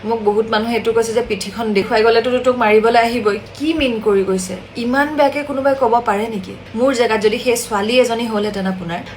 মোক বহুত মানুহে এইটো কৈছে যে পিঠিখন দেখুৱাই গ'লেতো তোক মাৰিবলৈ আহিবই কি মিন কৰি গৈছে ইমান বেয়াকে কোনোবাই ক'ব পাৰে নেকি মোৰ জেগাত যদি সেই ছোৱালী এজনী হ'লহেঁতেন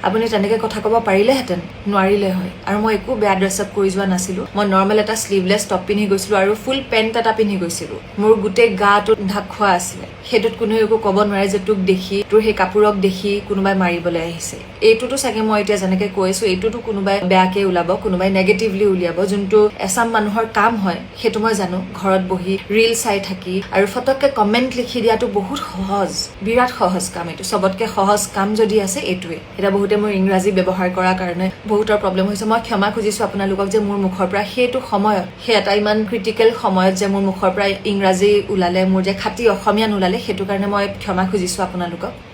আপুনি তেনেকে কথা ক'ব পাৰিলেহেঁতেন নোৱাৰিলে হয় আৰু মই একো বেয়া ড্ৰেছ আপ কৰি যোৱা নাছিলো মই নৰ্মেল এটা স্লিভলেছ টপ পিন্ধি গৈছিলো আৰু ফুল পেণ্ট এটা পিন্ধি গৈছিলো মোৰ গোটেই গাটো ঢাক খোৱা আছিলে সেইটোত কোনেও একো ক'ব নোৱাৰে যে তোক দেখি তোৰ সেই কাপোৰক দেখি কোনোবাই মাৰিবলৈ আহিছে এইটোতো চাগে মই এতিয়া যেনেকে কৈছো এইটোতো কোনোবাই বেয়াকে ওলাব কোনোবাই নেগেটিভলি উলিয়াব যোনটো এছাম মানুহৰ কাম হয় সেইটো মই জানো ঘৰত বহি ৰিল চাই থাকি আৰু ফটককে কমেন্ট লিখি দিয়াটো বহুত সহজ বিৰাট সহজ কাম এইটো সবতকে সহজ কাম যদি আছে এইটোৱে এটা বহুতে মোৰ ইংৰাজী ব্যৱহাৰ কৰাৰ কাৰণে বহুতৰ প্ৰব্লেম হৈছে মই ক্ষমা খুজিছো আপোনালোকক যে মোৰ মুখৰ পৰা সেইটো সময়ত সেই এটা ইমান ক্ৰিটিকেল সময়ত যে মোৰ মুখৰ পৰা ইংৰাজী ওলালে মোৰ যে খাটি অসমীয়া নোলালে সেইটো কাৰণে মই ক্ষমা খুজিছো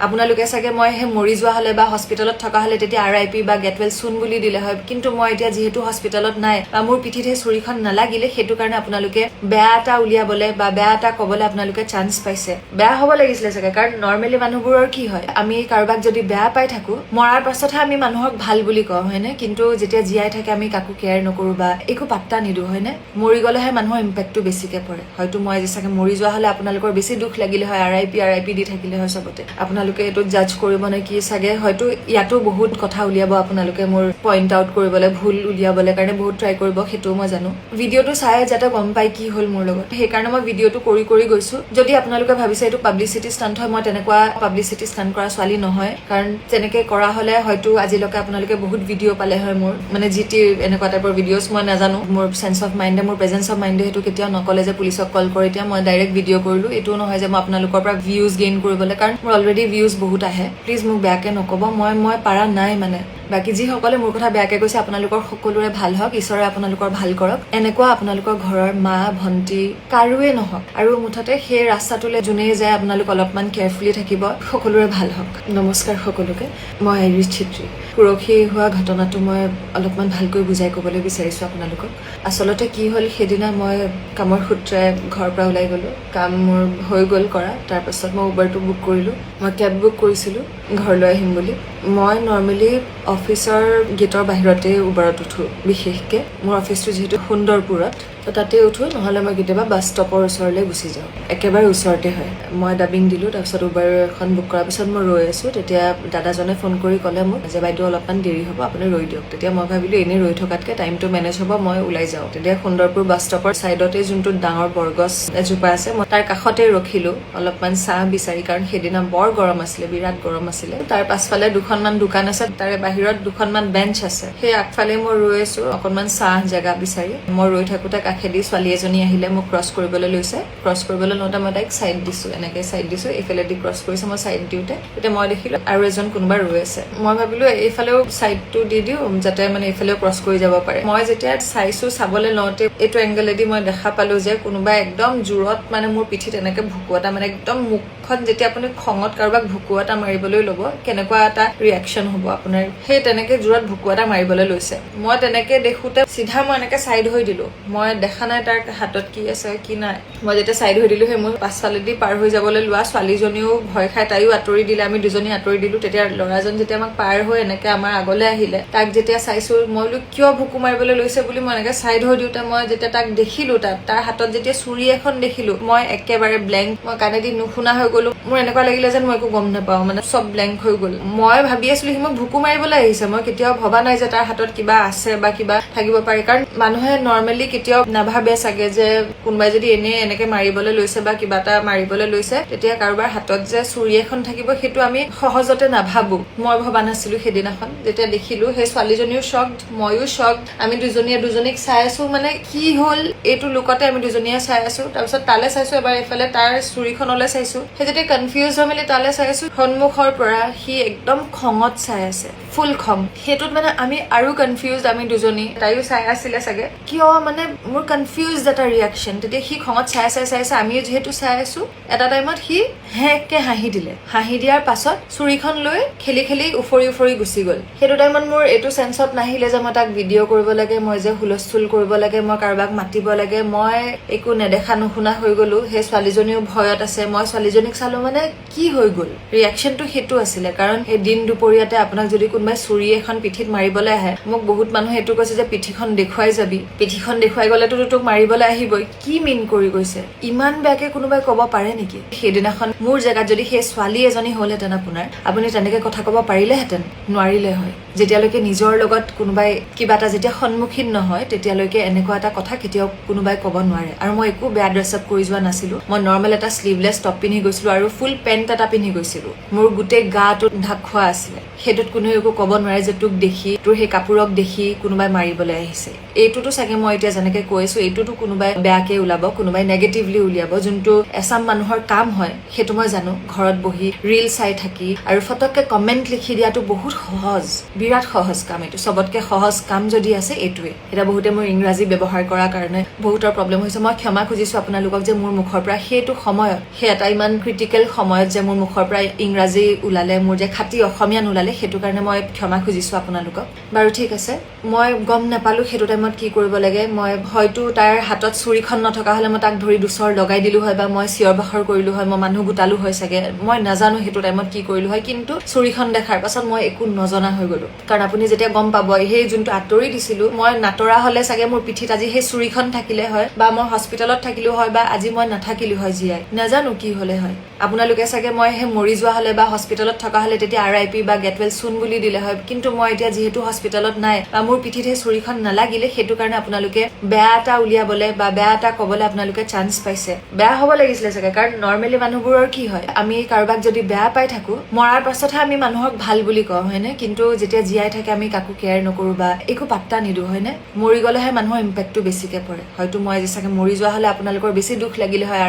আপোনালোকে চাগে মই হে মৰি যোৱা হলে বা হস্পিটেলত থকা হলে তেতিয়া RIP বা গেট ৱেল সুন বুলি দিলে হয় কিন্তু মই এতিয়া যেহেতু হস্পিটেলত নাই বা মোৰ পিঠিত হে চুৰিখন নালাগিলে সেইটো কাৰণে আপোনালোকে বেয়া এটা উলিয়াবলে বা বেয়া এটা কবলে আপোনালোকে চান্স পাইছে বেয়া হ'ব লাগিছিলে চাগে কাৰণ নৰ্মেলি মানুহবোৰৰ কি হয় আমি কাৰোবাক যদি বেয়া পাই থাকো মৰাৰ পাছতহে আমি মানুহক ভাল বুলি কওঁ হয়নে কিন্তু যেতিয়া জীয়াই থাকে আমি কাকো কেয়াৰ নকৰো বা একো পাত্তা নিদো হয়নে মৰি গলেহে মানুহৰ ইম্পেক্টটো বেছিকে পৰে হয়তো মই যে চাগে মৰি যোৱা হলে আপোনালোকৰ বেছি দুখ লাগিলে হয় RIP দি থাকিলে হয় সবতে আপোনালোকে এইটো জাজ কৰিব নে কি চাগে হয়তো ইয়াতো বহুত কথা উলিয়াব আপোনালোকে মোৰ পইণ্ট আউট কৰিবলৈ ভুল উলিয়াবলৈ কাৰণে বহুত ট্ৰাই কৰিব সেইটো মই জানো ভিডিঅ'টো চাই যাতে গম পাই কি হ'ল মোৰ লগত সেইকাৰণে মই ভিডিঅ'টো কৰি গৈছো যদি আপোনালোকে ভাবিছে এইটো পাব্লিচিটি ষ্টান্ট হয় মই তেনেকুৱা পাব্লিচিটি ষ্টান্ট কৰা ছোৱালী নহয় কাৰণ তেনেকে কৰা হলে হয়তো আজিলৈকে আপোনালোকে বহুত ভিডিঅ' পালে হয় মোৰ মানে জিটি এনেকুৱা টাইপৰ ভিডিঅ'ছ মই নাজানো মোৰ সেন্স অফ মাইণ্ডে মোৰ প্ৰেজেন্স অফ মাইণ্ডে সেইটো কেতিয়াও নকলে যে পুলিচক কল কৰি এতিয়া মই ডাইৰেক্ট ভিডিঅ' কৰিলো এইটোও নহয় যে মই আপোনালোকৰ পৰা ভিউজ গেইন কৰিবলৈ কাৰণ মোৰ অলৰেডি ভিউজ বহুত আহে প্লিজ মোক বেয়াকে নকব মই পাৰা নাই মানে বাকি যিসকলে মোৰ কথা বেয়াকে কৈছে আপোনালোকৰ সকলোৰে ভাল হওক ঈশ্বৰে আপোনালোকৰ ভাল কৰক এনেকুৱা আপোনালোকৰ ঘৰৰ মা ভন্টি কাৰোৱে নহওক আৰু মুঠতে সেই ৰাস্তাটোলে যোনে যায় আপোনালোক অলপমান কেয়াৰফুলি থাকিব সকলোৰে ভাল হওক নমস্কাৰ সকলোকে মই আইৰিছ ছিত্ৰী পৰহি হোৱা ঘটনাটো মই অলপমান ভালকৈ বুজাই ক'বলৈ বিচাৰিছো আপোনালোকক আচলতে কি হ'ল সেইদিনা মই কামৰ সূত্ৰে ঘৰৰ পৰা ওলাই গলো কাম মোৰ হৈ গ'ল কৰা তাৰপাছত মই উবাৰটো বুক কৰিলো মই কেব বুক কৰিছিলো ঘৰলৈ আহিম বুলি মই নৰ্মেলি অফিচৰ গেটৰ বাহিৰতে উবাৰত উঠো বিশেষকে মোৰ অফিচটো যিহেতু সুন্দৰপুৰত তো তাতে উঠো নহলে মই কেতিয়াবা বাছ ষ্টপৰ ওচৰলৈ গুচি যাওঁ একেবাৰে ওচৰতে হয় মই ডাবিং দিলো তাৰপিছত উবাৰ এখন বুক কৰাৰ পিছত মই ৰৈ আছো তেতিয়া দাদাজনে ফোন কৰি ক'লে মোক যে বাইদেউ অলপমান দেৰি হ'ব আপুনি ৰৈ দিয়ক তেতিয়া মই ভাবিলো এনেই ৰৈ থকাতকে টাইমটো মেনেজ হ'ব মই ওলাই যাওঁ তেতিয়া সুন্দৰপুৰ বাছ ষ্টপৰ চাইডতে যোনটো ডাঙৰ বৰগছ এজোপা আছে মই তাৰ কাষতে ৰখিলো অলপমান চাহ বিচাৰি কাৰণ সেইদিনা বৰ গৰম আছিলে বিৰাট গৰম আছিলে তাৰ পাছফালে দুখনমান দোকান আছে তাৰে বাহিৰত দুখনমান বেঞ্চ আছে সেই আগফালে মই ৰৈ আছো অকনমান চাহ জেগা বিচাৰি মই ৰৈ থাকোতে কাষেদি ছোৱালী এজনী আহিলে মোক ক্ৰছ কৰিবলৈ লৈছে ক্ৰছ কৰিবলৈ লওঁতে মই তাইক চাইড দিছো এনেকে চাইড দিছো এইফালেদি ক্ৰছ কৰিছে মই চাইড দিওঁতে তেতিয়া মই দেখিলো আৰু এজন কোনোবা ৰৈ আছে মই ভাবিলো এইফালেও চাইডটো দি দিও যাতে মানে এইফালেও ক্ৰছ কৰি যাব পাৰে মই যেতিয়া চাইছো চাবলৈ লওঁতে এইটো এংগলেদি মই দেখা পালো যে কোনোবা একদম জোৰত মানে মোৰ পিঠিত এনেকে ভুকু এটা মানে একদম মুখখন যেতিয়া আপুনি খঙত কাৰোবাক ভুকু এটা মাৰিবলৈ ল'ব কেনেকুৱা এটা ৰিয়েকশ্যন হ'ব আপোনাৰ সেই তেনেকে জোৰত ভুকু এটা মাৰিবলৈ লৈছে মই তেনেকে দেখোতে চিধা মই এনেকে চাইড হৈ দিলো মই দেখা নাই তাৰ হাতত কি আছে কি নাই মই যেতিয়া চাইড হৈ দিলো সেই মোৰ পাছফালেদি পাৰ হৈ যাবলৈ লোৱা ছোৱালীজনীও ভয় খাই তাইও আঁতৰি দিলে আমি দুজনী আঁতৰি দিলো তেতিয়া ল'ৰাজন যেতিয়া আমাক পাৰ হৈ এনেকে আমাৰ আগলৈ আহিলে তাক যেতিয়া চাইছো মই বোলো কিয় ভুকু মাৰিবলৈ লৈছে বুলি মই এনেকে চাইড হৈ দিওঁতে মই যেতিয়া তাক দেখিলো তাৰ হাতত যেতিয়া চুৰি এখন দেখিলো মই একেবাৰে ব্লেংক মই কাণেদি নুশুনা হৈ গলো মোৰ এনেকুৱা লাগিলে যেন মই একো গম নাপাওঁ মানে চব ব্লেংক হৈ গ'ল মই ভাবি আছিলো সি মোক ভুকু মাৰিবলৈ আহিছে মই কেতিয়াও ভবা নাই যে তাৰ হাতত কিবা আছে বা কিবা থাকিব পাৰে কাৰণ মানুহে নৰ্মেলি কেতিয়াও নাভাবে চাগে যে কোনোবাই যদি এনেকে মাৰিবলৈ লৈছে বা কিবা এটা মাৰিবলৈ লৈছে তেতিয়া কাৰোবাৰ হাতত যে চুৰি এখন থাকিব সেইটো আমি সহজতে নাভাবো মই ভবা নাছিলো সেইদিনাখন যেতিয়া দেখিলো সেই ছোৱালীজনীও শ্বকড ময়ো শ্বকড আমি দুজনীক চাই আছো মানে কি হ'ল এইটো লুকতে আমি দুজনীয়ে চাই আছো তাৰপিছত তালে চাইছো এবাৰ এইফালে তাৰ চুৰিখনলৈ চাইছো সেই যেতিয়া কনফিউজ হৈ মেলি তালে চাইছো সন্মুখৰ পৰা সি একদম খঙত চাই আছে ফুল খং সেইটোত মানে আমি আৰু কনফিউজ আমি দুজনী তাইও চাই আছিলে চাগে কিয় মানে মোৰ কনফিউজ এটা ৰিয়েকশ্যন তেতিয়া সি খঙত চাই আমিও যিহেতু চাই আছো এটা টাইমত সি হেককে হাঁহি দিলে হাঁহি দিয়াৰ পাছত চুৰিখন লৈ খেলি উফৰি গুচি গ'ল সেইটো টাইমত মোৰ এইটো চেন্সত নাহিলে যে মই তাক ভিডিঅ' কৰিব লাগে মই যে হুলস্থুল কৰিব লাগে মই কাৰোবাক মাতিব লাগে মই একো নেদেখা নুশুনা হৈ গলো সেই ছোৱালীজনীও ভয়ত আছে মই ছোৱালীজনীক চালো মানে কি হৈ গ'ল ৰিয়েকশ্যনটো সেইটো আছিলে কাৰণ সেই দিন দুপৰীয়াতে আপোনাক যদি কোনোবাই চুৰি এখন পিঠিত মাৰিবলৈ আহে মোক বহুত মানুহে এইটো কৈছে যে পিঠিখন দেখুৱাই যাবি পিঠিখন দেখুৱাই গ'লেতো তোক মাৰিবলৈ আহিবই কি মিন কৰি গৈছে ইমান বেয়াকে কোনোবাই ক'ব পাৰে নেকি সেইদিনাখন মোৰ জেগাত যদি সেই ছোৱালী এজনী হ'লহেঁতেন আপুনি তেনেকে কথা ক'ব পাৰিলেহেঁতেন নোৱাৰিলে হয় যেতিয়ালৈকে নিজৰ লগত কোনোবাই কিবা এটা যেতিয়া সন্মুখীন নহয় তেতিয়ালৈকে এনেকুৱা এটা কথা কেতিয়াও কোনোবাই ক'ব নোৱাৰে আৰু মই একো বেয়া ড্ৰেছ আপ কৰি যোৱা নাছিলো মই নৰ্মেল এটা স্লিভলেছ টপ পিন্ধি গৈছিলো আৰু ফুল পেণ্ট এটা পিন্ধি গৈছিলো মোৰ গোটেই গাটো ঢাক খোৱা আছিলে সেইটোত কোনেও একো ক'ব নোৱাৰে যে তোক দেখি তোৰ সেই কাপোৰক দেখি কোনোবাই মাৰিবলৈ আহিছে এইটোতো চাগে মই এতিয়া যেনেকে কৈছো এইটোতো কোনোবাই বেয়াকে ওলাব কোনোবাই নেগেটিভলি উলিয়াব যোনটো এছাম মানুহৰ কাম হয় সেইটো মই জানো ঘৰত বহি ৰিল চাই থাকি আৰু ফটককে কমেণ্ট লিখি দিয়াটো বহুত সহজ বিৰাট সহজ কাম এইটো চবতকে সহজ কাম যদি আছে এইটোৱে এটা বহুতে মোৰ ইংৰাজী ব্যৱহাৰ কৰাৰ কাৰণে বহুতৰ প্ৰব্লেম হৈছে মই ক্ষমা খুজিছো আপোনালোকক যে মোৰ মুখৰ পৰা সেইটো সময়ত সেই এটা ইমান ক্ৰিটিকেল সময়ত যে মোৰ মুখৰ পৰা ইংৰাজী ওলালে মোৰ যে খাটি অসমীয়া নোলালে সেইটো কাৰণে মই ক্ষমা খুজিছো আপোনালোকক বাৰু ঠিক আছে মই গম নাপালো সেইটো টাইমত কি কৰিব লাগে মই হয়তো তাৰ হাতত চুৰিখন নথকা হলে মই তাক ধৰি দুচৰ লগাই দিলো হয় বা মই চিঞৰ বাখৰ কৰিলো হয় মই মানুহ গোটালো হয় চাগে মই নাজানো সেইটো টাইমত কি কৰিলো হয় কিন্তু চুৰিখন দেখাৰ পাছত মই একো নজনা হৈ গলো কাৰণ আপুনি যেতিয়া গম পাব সেই যোনটো আঁতৰি দিছিলো মই নাতৰা হলে চাগে মোৰ পিঠিত আজি সেই চুৰিখন থাকিলে হয় বা মই হস্পিটেলত থাকিলো হয় বা আজি মই নাথাকিলো হয় জীয়াই নাজানো কি হলে হয় আপোনালোকে চাগে মই সেই মৰি যোৱা হলে বা হস্পিটেলত থকা হলে তেতিয়া RIP বা গেট ৱেল চুন বুলি দিলে হয় কিন্তু মই এতিয়া যিহেতু হস্পিটেলত নাই বা মোৰ পিঠিত সেই চুৰিখন নালাগিলে সেইটো কাৰণে আপোনালোকে বেয়া এটা উলিয়াবলে বা বেয়া এটা কবলে আপোনালোকে চান্স পাইছে বেয়া হ'ব লাগিছিলে চাগে কাৰণ নৰ্মেলি মানুহবোৰৰ কি হয় আমি কাৰোবাক যদি বেয়া পাই থাকো মৰাৰ পাছতহে আমি মানুহক ভাল বুলি কওঁ হয়নে কিন্তু যেতিয়া জীয়াই থাকে আমি কাকো কেয়াৰ নকৰো বা একো পাত্তা নিদো হয়নে মৰি গলেহে মানুহৰ ইম্পেক্টটো বেছিকে পৰে হয়তো মই যে চাগে মৰি যোৱা হলে আপোনালোকৰ বেছি দুখ লাগিলে হয়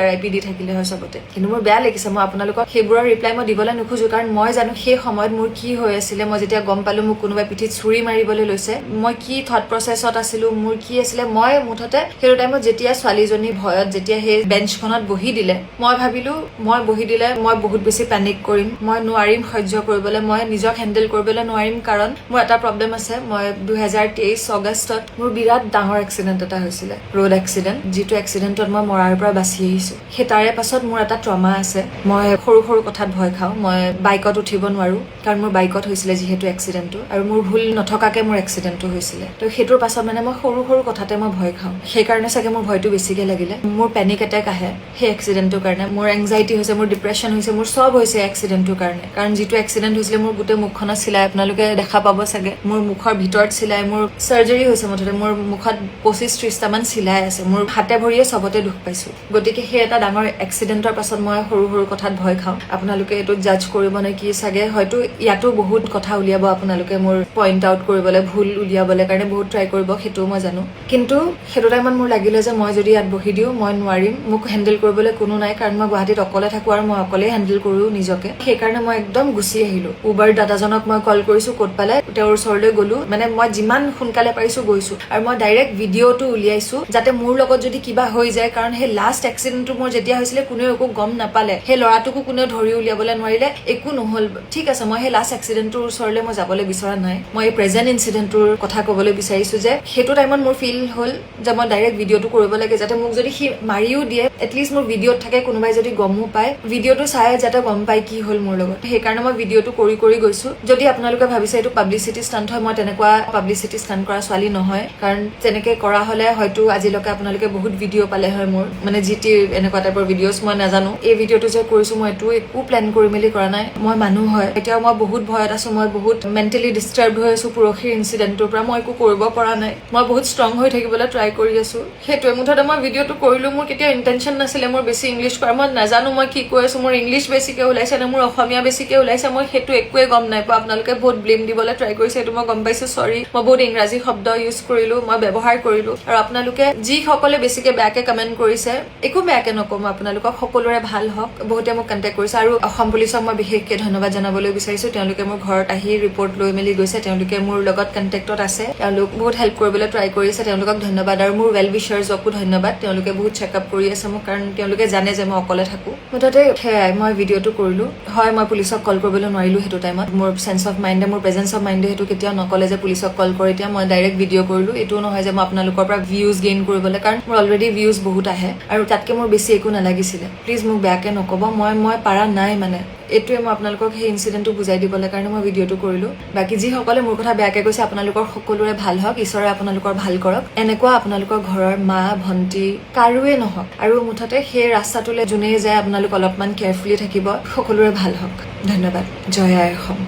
RIP দি থাকিলে হয় চবতে কিন্তু মোৰ বেয়া লাগিছে মই আপোনালোকক সেইবোৰৰ ৰিপ্লাই মই দিবলৈ নোখোজো কাৰণ মই জানো সেই সময়ত মোৰ কি হৈ আছিলে মই যেতিয়া গম পালো মোক কোনোবাই পিঠিত চুৰি মাৰিবলৈ লৈছে মই কি থট প্ৰচেছত আছিলো মোৰ কি আছিলে মই মুঠতে সেইটো টাইমত যেতিয়া ছোৱালীজনী ভয়ত যেতিয়া সেই বেঞ্চখনত বহি দিলে মই ভাবিলো মই বহি দিলে মই বহুত বেছি পেনিক কৰিম মই নোৱাৰিম সহ্য কৰিবলৈ মই নিজক হেণ্ডেল কৰিবলৈ নোৱাৰিম কাৰণ মোৰ এটা প্ৰব্লেম আছে মই 2023 আগষ্টত মোৰ বিৰাট ডাঙৰ এক্সিডেণ্ট এটা হৈছিলে ৰোড এক্সিডেণ্ট যিটো এক্সিডেণ্টত মই মৰাৰ পৰা বাচি আহিছো সেই তাৰে পাছত মোৰ এটা ট্ৰমা আছে মই সৰু সৰু কথাত ভয় খাওঁ মই বাইকত উঠিব নোৱাৰো কাৰণ মোৰ বাইকত হৈছিলে যিহেতু এক্সিডেণ্টটো আৰু মোৰ ভুল নথকাকে মোৰ এক্সিডেণ্টটো হৈছিলে তো সেইটোৰ পাছত মানে মই সৰু সৰু কথাতে মই ভয় খাওঁ সেইকাৰণে চাগে মোৰ ভয়টো বেছিকে লাগিলে মোৰ পেনিক এটেক আহে সেই এক্সিডেণ্টটোৰ কাৰণে মোৰ এংজাইটি হৈছে মোৰ ডিপ্ৰেশ্যন হৈছে মোৰ চব হৈছে এক্সিডেণ্টটোৰ কাৰণে কাৰণ যিটো এক্সিডেণ্ট হৈছিলে মোৰ গোটেই মুখখনত চিলাই আপোনালোকে দেখা পাব চাগে মোৰ মুখৰ ভিতৰত চিলাই মোৰ চাৰ্জাৰী হৈছে মুঠতে মোৰ মুখত 25-30টা মান চিলাই আছে মোৰ হাতে ভৰিয়ে চবতে দুখ পাইছো গতিকে সেই এটা ডাঙৰ এক্সিডেণ্টৰ পাছত মই সৰু সৰু কথাত ভয় খাওঁ আপোনালোকে এইটো জাজ কৰিব নে কি চাগে হয়তো ইয়াতো বহুত কথা উলিয়াব আপোনালোকে মোৰ পইণ্ট আউট কৰিবলৈ ভুল উলিয়াবলৈ কাৰণে বহুত ট্ৰাই কৰিব সেইটো মই জানো কিন্তু সেইটো টাইমত মোৰ লাগিলে যে মই যদি ইয়াত বহি দিওঁ মই নোৱাৰিম মোক হেণ্ডেল কৰিবলৈ কোনো নাই কাৰণ মই গুৱাহাটীত অকলে থাকো আৰু মই অকলে হেণ্ডেল কৰো নিজকে সেইকাৰণে মই একদম গুচি আহিলো উবাৰ দাদাজনক মই কল কৰিছো ক'ত পালে তেওঁৰ ওচৰলৈ গলো মানে মই যিমান সোনকালে পাৰিছো গৈছো আৰু মই ডাইৰেক্ট ভিডিঅ'টো উলিয়াইছো যাতে মোৰ লগত যদি কিবা হৈ যায় কাৰণ সেই লাষ্ট এক্সিডেণ্টটো মোৰ যেতিয়া হৈছিলে কোনেও একো গম নাপালে সেই ল'ৰাটোকো কোনেও ধৰি উলিয়াবলৈ নোৱাৰিলে একো নহল ঠিক আছে মই সেই লাষ্ট এক্সিডেণ্টটোৰ ওচৰলৈ মই যাবলৈ বিচৰা নাই মই এই প্ৰেজেণ্ট ইনচিডেণ্টটোৰ কথা ক'বলৈ বিচাৰিছো যে সেইটো টাইমত মোৰ ফিল হ'ল যে মই ডাইৰেক্ট ভিডিঅ'টো কৰিব লাগে যাতে মোক যদি সি মাৰিও দিয়ে এটলিষ্ট মোৰ ভিডিঅ'ত থাকে কোনোবাই যদি গমো পায় ভিডিঅ'টো চাই যাতে গম পায় কি হ'ল মোৰ লগত সেইকাৰণে মই ভিডিঅ'টো কৰি গৈছো যদি আপোনালোকে ভাবিছে এইটো পাব্লিচিটি ষ্টাণ্ট হয় মই তেনেকুৱা পাব্লিচিটি ষ্টাণ্ট কৰা ছোৱালী নহয় কাৰণ তেনেকে কৰা হলে হয়তো আজিলৈকে আপোনালোকে বহুত ভিডিঅ' পালে হয় মোৰ মানে জিটি এনেকুৱা টাইপৰ ভিডিঅ'ছ মই নাজানো এই ভিডিঅ'টো যে কৰিছো মই এইটো একো প্লেন কৰি মেলি কৰা নাই মই মানুহ হয় এতিয়াও মই বহুত ভয়ত আছো মই বহুত মেণ্টেলি ডিষ্টাৰ্ব হৈ আছো পৰহিৰ ইনচিডেণ্টটোৰ পৰা মই একো কৰিব পৰা নাই মই বহুত ষ্ট্ৰং হৈ থাকিবলৈ ট্ৰাই কৰি আছো সেইটোৱে মুঠতে মই ভিডিঅ'টো কৰিলো মোৰ কেতিয়াও ইণ্টেনশ্যন নাছিলে মোৰ বেছি ইংলিছ কৰা মই নাজানো মই কি কৈ আছো মোৰ ইংলিছ বেছিকে ওলাইছে নে মোৰ অসমীয়া বেছিকে ওলাইছে মই সেইটো একোৱে গম নাই পোৱা আপোনালোকে বহুত ব্লেম দিবলৈ ট্ৰাই কৰিছে এইটো মই গম পাইছো চৰি মই বহুত ইংৰাজী শব্দ ইউজ কৰিলো মই ব্যৱহাৰ কৰিলো আৰু আপোনালোকে যিসকলে বেছিকে বেয়াকে কমেণ্ট কৰিছে একো বেয়াকে নকওঁ আপোনালোকক সকলোৰে ভাল হওক বহুতে মোক কণ্টেক্ট কৰিছে আৰু অসম পুলিচক মই বিশেষকৈ ধন্যবাদ জনাবলৈ বিচাৰিছো তেওঁলোকে মোৰ ঘৰত আহি ৰিপৰ্ট লৈ মেলি গৈছে তেওঁলোকে মোৰ লগত কণ্টেক্টত আছে তেওঁলোক বহুত হেল্প কৰিবলৈ ট্ৰাই কৰিছে তেওঁলোকক ধন্যবাদ আৰু মোৰ ৱেল উইচাৰ্ছকো ধন্যবাদ তেওঁলোকে বহুত চেকআপ কৰি আছে মোক কাৰণ তেওঁলোকে জানে যে মই অকলে থাকো মুঠতে সেয়াই মই ভিডিঅ'টো কৰিলো হয় মই পুলিচক কল কৰিবলৈ নোৱাৰিলো সেইটো টাইমত মোৰ চেন্স অফ মাইণ্ডে মোৰ প্ৰেজেন্স অফ মাইণ্ডে সেইটো কেতিয়াও নকলে যে পুলিচক কল কৰি এতিয়া মই ডাইৰেক্ট ভিডিঅ' কৰিলো এইটোও নহয় যে মই আপোনালোকৰ পৰা ভিউজ গেইন কৰিবলৈ কাৰণ মোৰ অলৰেডি ভিউজ বহুত আহে আৰু তাতকে মোৰ বেছি একো নালাগিছিলে প্লিজ মোক বেয়াকে নক'ব মই পাৰা নাই মানে এইটোৱে মই আপোনালোকক সেই ইনচিডেণ্টটো বুজাই দিবলৈ কাৰণে মই ভিডিঅ'টো কৰিলোঁ। বাকী যিসকলে মোৰ কথা বেয়াকৈ কৈছে, আপোনালোকৰ সকলোৰে ভাল হওক, ঈশ্বৰে আপোনালোকৰ ভাল কৰক। এনেকুৱা আপোনালোকৰ ঘৰৰ মা ভণ্টি কাৰোৱে নহওক, আৰু মুঠতে সেই ৰাস্তাটোলৈ যোনেই যায় আপোনালোক অলপমান কেয়াৰফুলি থাকিব। সকলোৰে ভাল হওক। ধন্যবাদ। জয় আই অসম।